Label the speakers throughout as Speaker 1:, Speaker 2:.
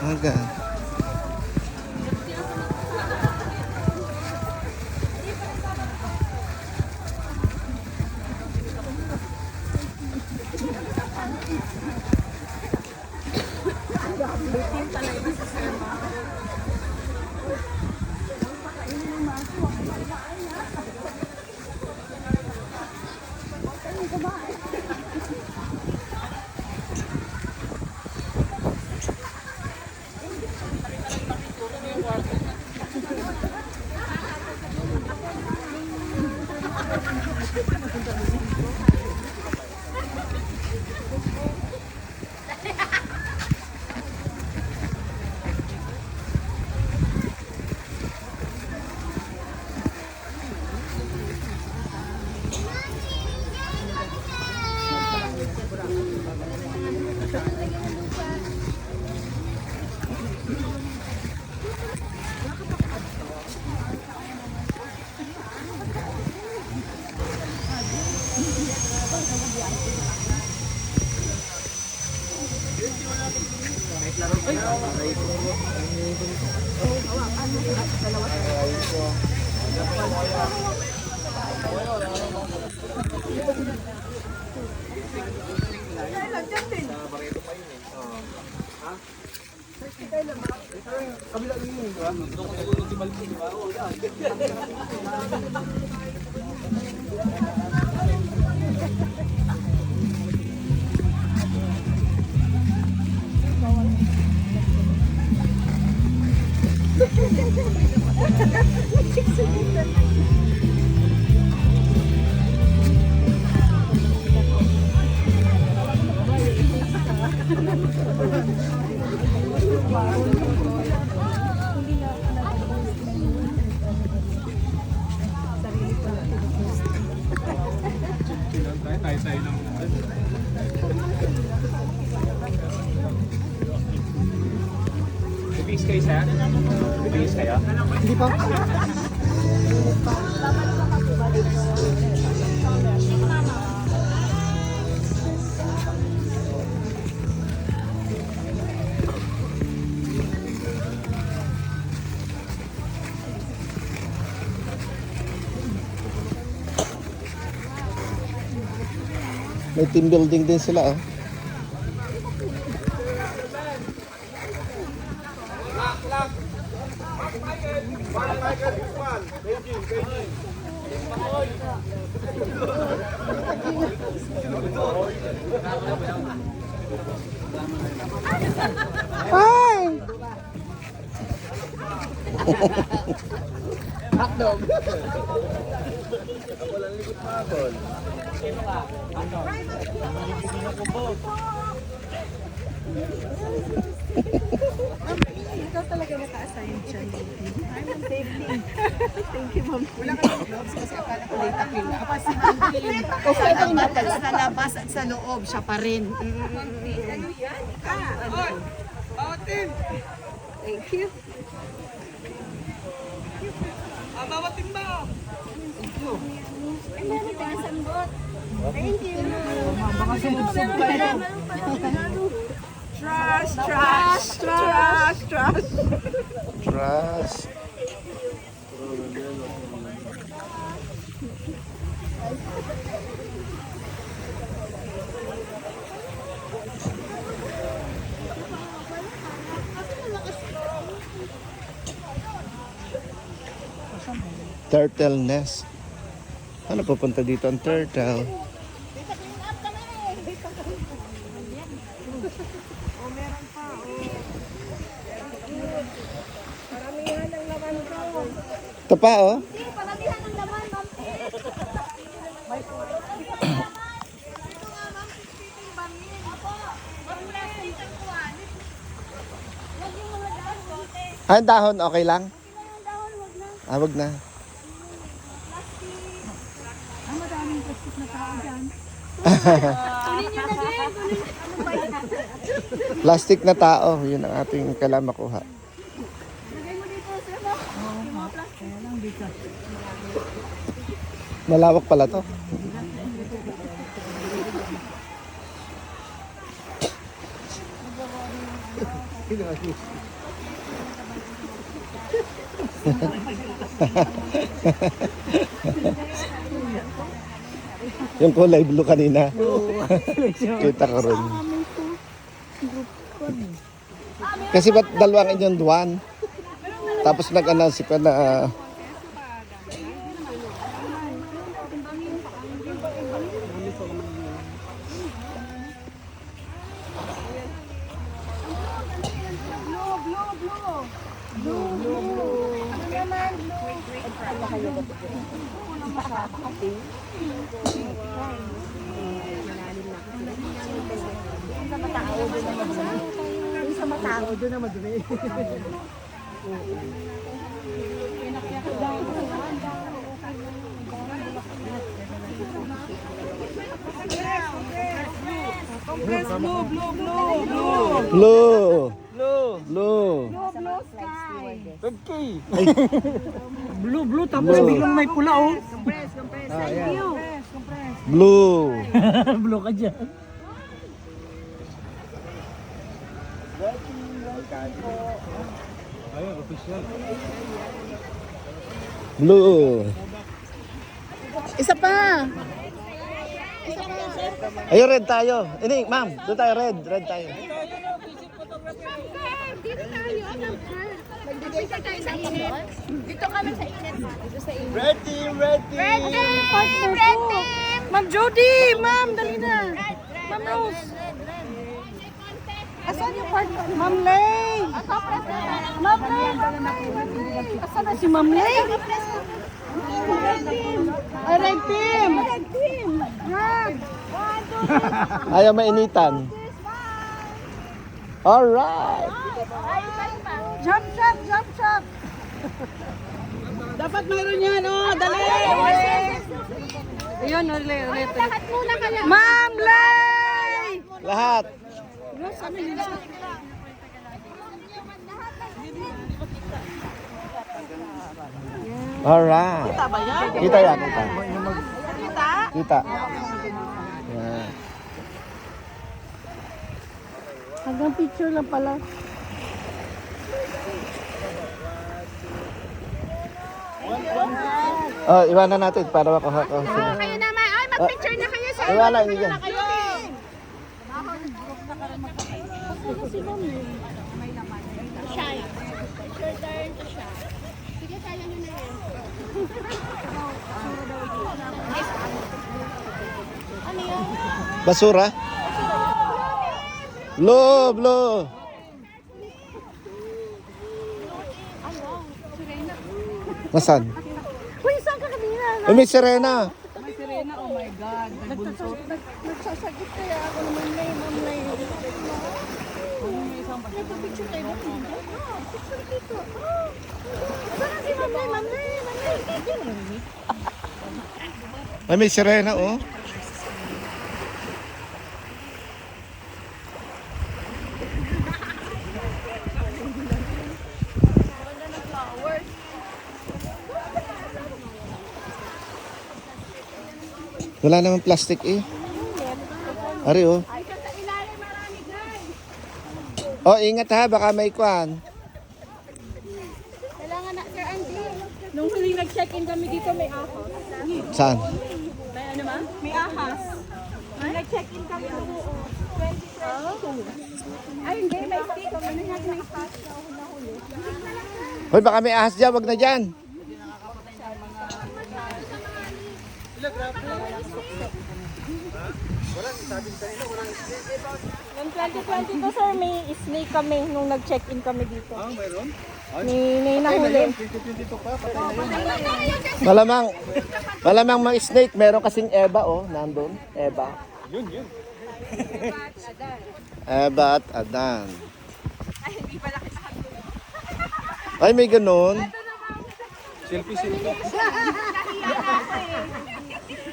Speaker 1: Aga.
Speaker 2: Bibis kayo, sir? Bibis kayo?
Speaker 1: Hindi pa. May team building din sila, oh. Hi! Hotdog! Walang likod makakol.
Speaker 3: Ikaw talaga naka-assign siya. I'm on safety. Thank you, ma'am. Wala ka ng gloves kasi akala ko data pin. Ako si Ma'am Din. Sa labas at sa loob, siya pa rin. Ano yan?
Speaker 2: Bawatin!
Speaker 3: Thank you.
Speaker 2: Bawatin ba?
Speaker 3: Ay, meron ka sambot. Thank you.
Speaker 2: Baka sinubsob kayo.
Speaker 3: Trust, trust, trust, trust.
Speaker 1: Trust. Turtle nest. Ano pupunta dito ang turtle?
Speaker 3: Paramihan ng laman ko.
Speaker 1: Ito pa, oh.
Speaker 3: Paramihan ng laman, ma'am.
Speaker 1: Ah, dahon, okay lang? Ah, wag na.
Speaker 3: Ang madaming plastic na tao dyan. Kunin nyo na din.
Speaker 1: Plastic na tao, yun ang ating kailangan makuha.
Speaker 3: Lagay mo dito, sir. Yung mga plastic. Kaya lang dito.
Speaker 1: Malawak pala to. Yung kulay blue kanina. Kita ko rin. Kasi ba't dalawang inyong duwan? Tapos nag-announce pa na
Speaker 3: Sa matao doon na madumi.
Speaker 1: blue.
Speaker 4: Blue, tapos biglang may pula, oh.
Speaker 1: Blue.
Speaker 4: Blue ka dyan.
Speaker 1: Blue.
Speaker 3: Isa pa.
Speaker 1: Ayun, red tayo. Ini, ma'am, doon tayo, red tayo.
Speaker 5: Dito tayo, alam ka. Magbigay ka tayo sa init. Dito kami sa init. Dito sa init.
Speaker 1: Red team, red team.
Speaker 5: Red team! Red team!
Speaker 3: Ma'am Jody, ma'am, dali na. Ma'am Rose. Asan yung partner? Ma'am Lay. Ma'am Lay. Asan na si Ma'am Lay? Red team. Red team. Red team. Red.
Speaker 1: Ayaw mainitan. Alright.
Speaker 3: Jump shot, jump shot. Dapat mayroon yan, oh. Dali. Ayun, ulit.
Speaker 5: Lahat muna ka lang.
Speaker 3: Ma'am Lay.
Speaker 1: Lahat. Alright.
Speaker 3: Kita ba yan?
Speaker 1: Kita yan, kita.
Speaker 3: Kita?
Speaker 1: Kita. Yan.
Speaker 3: Hanggang picture lang pala.
Speaker 1: Oh, iwanan natin para makuha ko.
Speaker 5: Kayo naman. Ay, mag-picture na kayo sa
Speaker 1: Iwanan niyo dyan.
Speaker 5: Shy. Sure darn to siya. Sige, kaya nyo na yan. Ano yun?
Speaker 1: Basura? Blue. Nasaan?
Speaker 3: Uy, saan ka kanina?
Speaker 1: Oh, may sirena.
Speaker 3: May sirena, oh my God. Nagsasagit kaya ako naman Lay, Ma'am Lay. Nagpa-picture kayo ba? Picture dito. Saan si Ma'am Lay? Ma'am Lay, Ma'am Lay.
Speaker 1: Ay, may sirena, oh. Wala naman plastic eh. Ari oh. Oh, ingat ha, baka may kwan.
Speaker 5: Kailangan na, Sir Andy.
Speaker 3: Nung huling nag-check-in kami dito, may ahas.
Speaker 1: Saan?
Speaker 3: May ano ma? May ahas. Nung nag-check-in kami nung Ay, hindi. May stick. Ano natin may stick?
Speaker 1: Hoy, baka may ahas dyan, wag na dyan.
Speaker 3: Noong 2022, sir, may snake kami nung nag-check-in kami dito. Ah, mayroon? May nahuli.
Speaker 1: Malamang mga snake, meron kasing Eva oh, nandun. Eva. Yun. Eva at Adan.
Speaker 3: Ay, hindi pala kita.
Speaker 1: Ay, may ganun.
Speaker 2: Selfie.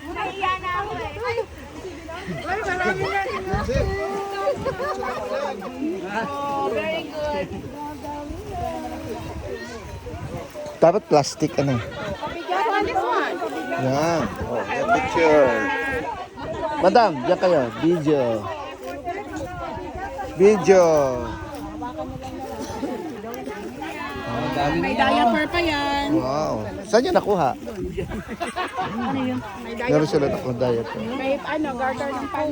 Speaker 5: Nahiya na ako eh.
Speaker 3: Ay, marami na.
Speaker 5: Very good.
Speaker 1: Dapat plastic ano.
Speaker 5: This one.
Speaker 1: Yan. Oh, picture. Madam, diyan kayo. Video.
Speaker 3: May diaper pa yan.
Speaker 1: Wow. Saan niyo nakuha? Meron sila nakuha diet.
Speaker 3: May garter ng pang.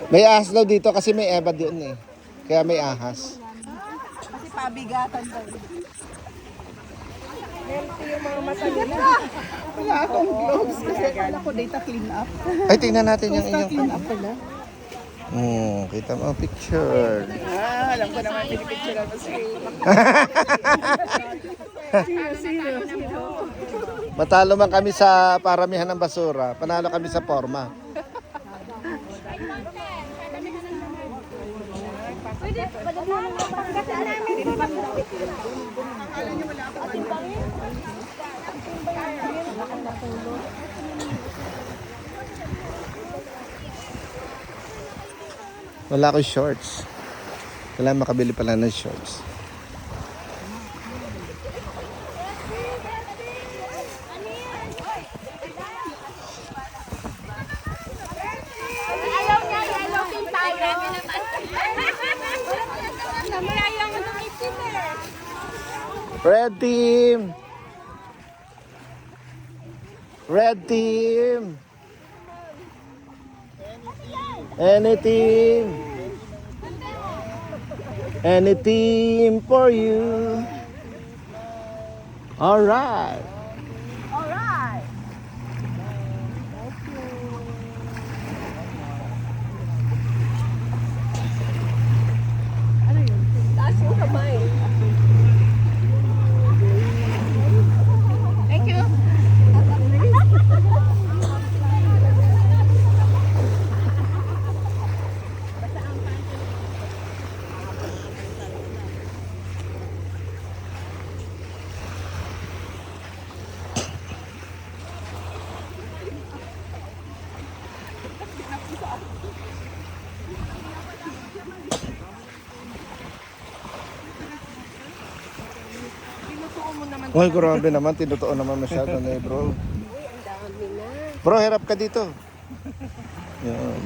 Speaker 1: May ahas daw dito kasi may eba doon eh. Kaya may ahas.
Speaker 3: Kasi pabigatan daw. Wala akong gloves kasi akala ko data clean up.
Speaker 1: Ay, tingnan natin yung
Speaker 3: Data
Speaker 1: inyong...
Speaker 3: clean up pala.
Speaker 1: Kita mo ang picture.
Speaker 3: Alam ko naman pinipicture ako si
Speaker 1: Matalo man kami sa paramihan ng basura. Panalo kami sa forma. Wala akong shorts. Kailangan makabili pala ng shorts.
Speaker 5: Ayaw niya, yellow pink tayo. Naman ayaw mo tumitin eh.
Speaker 1: Red team! Red team! Any team! Any team for you! Alright!
Speaker 5: Alright. Taas yung kamay. Thank you.
Speaker 1: Uy, grabe naman. Tinutuon naman masyado na eh, bro. Bro, hirap ka dito. Yan.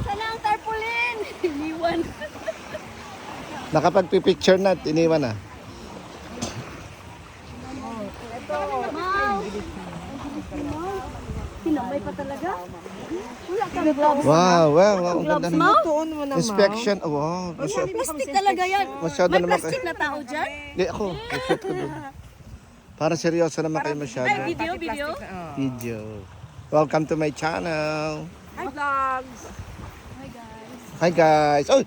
Speaker 5: Sana ang tarpaulin. Iniwan.
Speaker 1: Nakapagpipicture na, iniwan na.
Speaker 5: Mau. Pinamay pa talaga. Wala kang gloves.
Speaker 1: Wow, ang ganda naman.
Speaker 3: Tuon mo naman.
Speaker 1: Inspection, oh, wow.
Speaker 5: Plastic talaga yan.
Speaker 1: Masyado
Speaker 5: May
Speaker 1: naman
Speaker 5: plastic na tao dyan?
Speaker 1: Hindi ako, i-shoot ko dun. Parang seryoso naman kayo masyado.
Speaker 5: Video?
Speaker 1: Video. Welcome to my channel.
Speaker 3: Hi vlogs.
Speaker 1: Hi guys. Oh,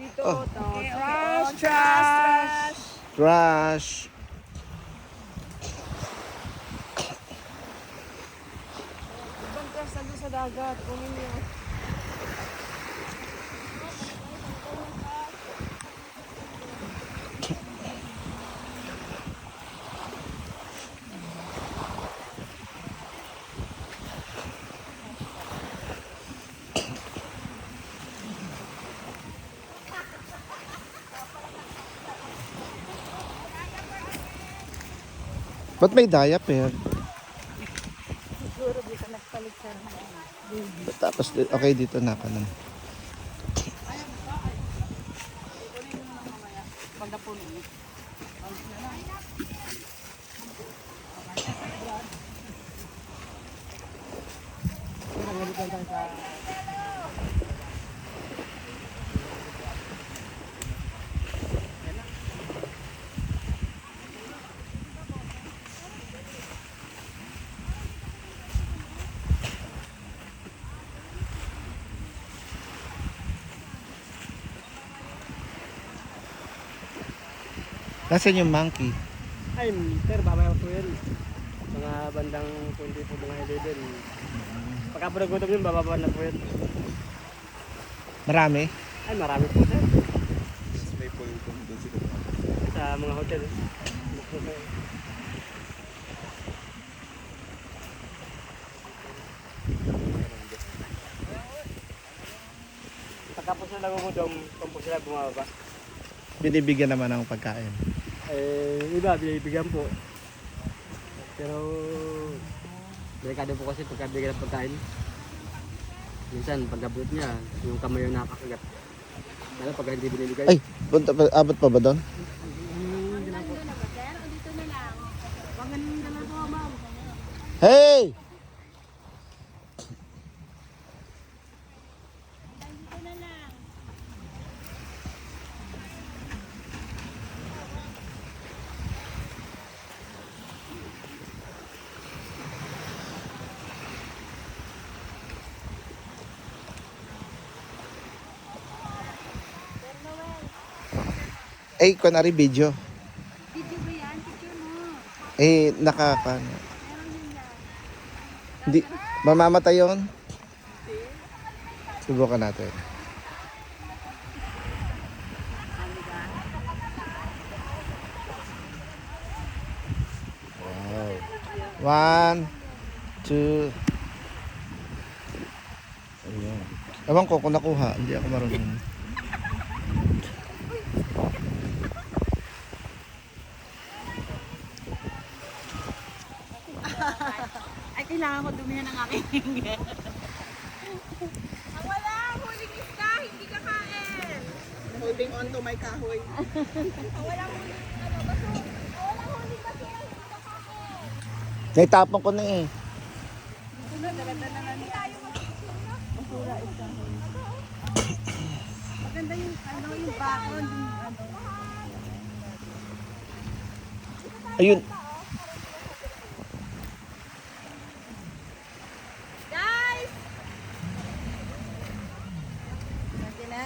Speaker 3: Trash.
Speaker 1: trash.
Speaker 3: Ibang trash na sa dagat. Kunin niyo.
Speaker 1: Ba't may diaper? Tapos, okay, dito na ka na. Nasaan yung monkey?
Speaker 4: Ay, sir, mamaya po yun. Mga bandang 20 po mga din. Pagka po nagutom yun, bababa na po yun.
Speaker 1: Marami?
Speaker 4: Ay, marami po sir. Sa mga hotel. Pagka po sila nagugutom, kung po sila bumababa.
Speaker 1: Binibigyan naman ng pagkain.
Speaker 4: Eh, iba, binibigyan po. Pero delikado po kasi pagkabigay ng pagkain. Minsan pag-abot niya, yung kamay yung nakakagat. Lalo pag hindi binibigay.
Speaker 1: Ay, abot pa ba doon? Hey! Eh, kunwari video.
Speaker 5: Video ba yan? Picture mo.
Speaker 1: Eh, Hindi, mamamatay yun. Subukan natin. Wow. 1, 2. Ayan. Ewan ko kung nakuha. Hindi ako marunong.
Speaker 3: Ay, kailangan ko dumihan ng aking hingin.
Speaker 5: Ang wala, huling isda, hindi kakain.
Speaker 3: Holding on to my kahoy.
Speaker 5: Ang wala huling ano, baso. Wala huling baso, hindi kakain.
Speaker 1: Naitapon ko na eh.
Speaker 3: Maganda yung ano, yung bakon. Yung ano.
Speaker 1: Ayun.
Speaker 5: Guys!
Speaker 3: Sige na.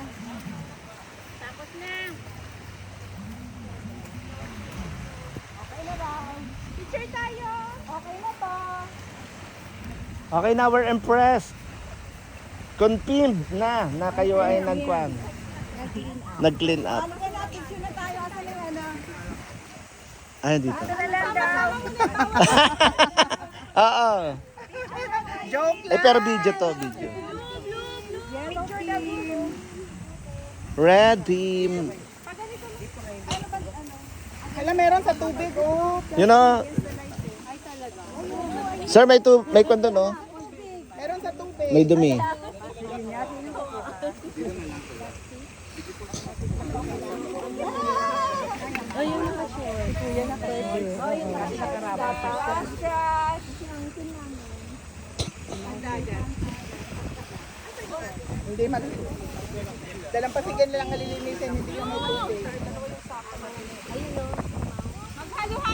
Speaker 5: Tapos na. Okay na ba? Picture tayo. Okay na ba?
Speaker 1: Okay na, we're impressed. Confirmed na kayo ay nag-clean up.
Speaker 3: Ano ka na, picture na tayo. Asan yung ano?
Speaker 1: Ay, dito.
Speaker 3: Talagang daw.
Speaker 1: Oo.
Speaker 3: Joke
Speaker 1: Eh, pero video to, video.
Speaker 3: Yellow team.
Speaker 1: Red team.
Speaker 3: Hala, meron sa tubig, oh.
Speaker 1: You know, sir, may kondo, no?
Speaker 3: Meron sa tubig.
Speaker 1: May dumi.
Speaker 3: Hindi man. Dalampasigan lang nalilinisin, hindi yung may tubig.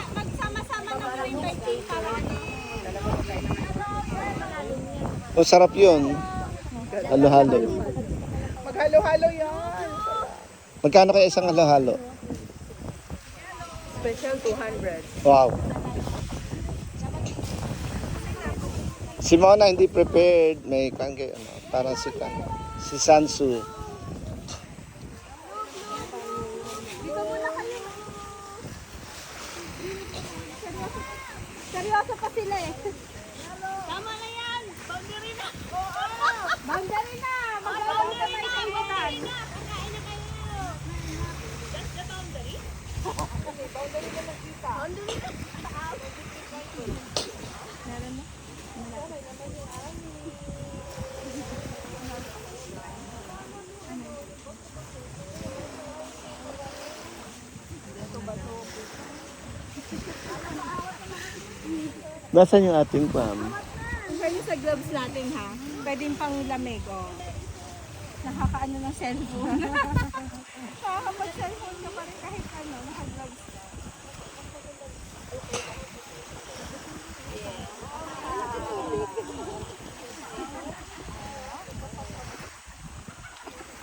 Speaker 5: Magsama-sama na po yung biking para
Speaker 1: O, sarap yun. Halo-halo.
Speaker 3: Maghalo-halo yan.
Speaker 1: Magkano kaya isang halo-halo?
Speaker 3: Special 200.
Speaker 1: Wow. Si Mona hindi prepared. May kangge, ano, parang si Sansu.
Speaker 5: seryoso pa sila eh. Tama na yan! Boundary na! Oo! Boundary na! Magkakaroon ka na ikimutan. Kakain na kayo! That's the boundary? Okay, boundary na magkita. Boundary na! Meron mo?
Speaker 1: Nasaan yung ating pam?
Speaker 3: Pwede sa gloves natin ha. Pwede pang lamig oh. Nakakaano ng cellphone. Nakakapag-cellphone ka pa rin kahit ano, naka-gloves ka.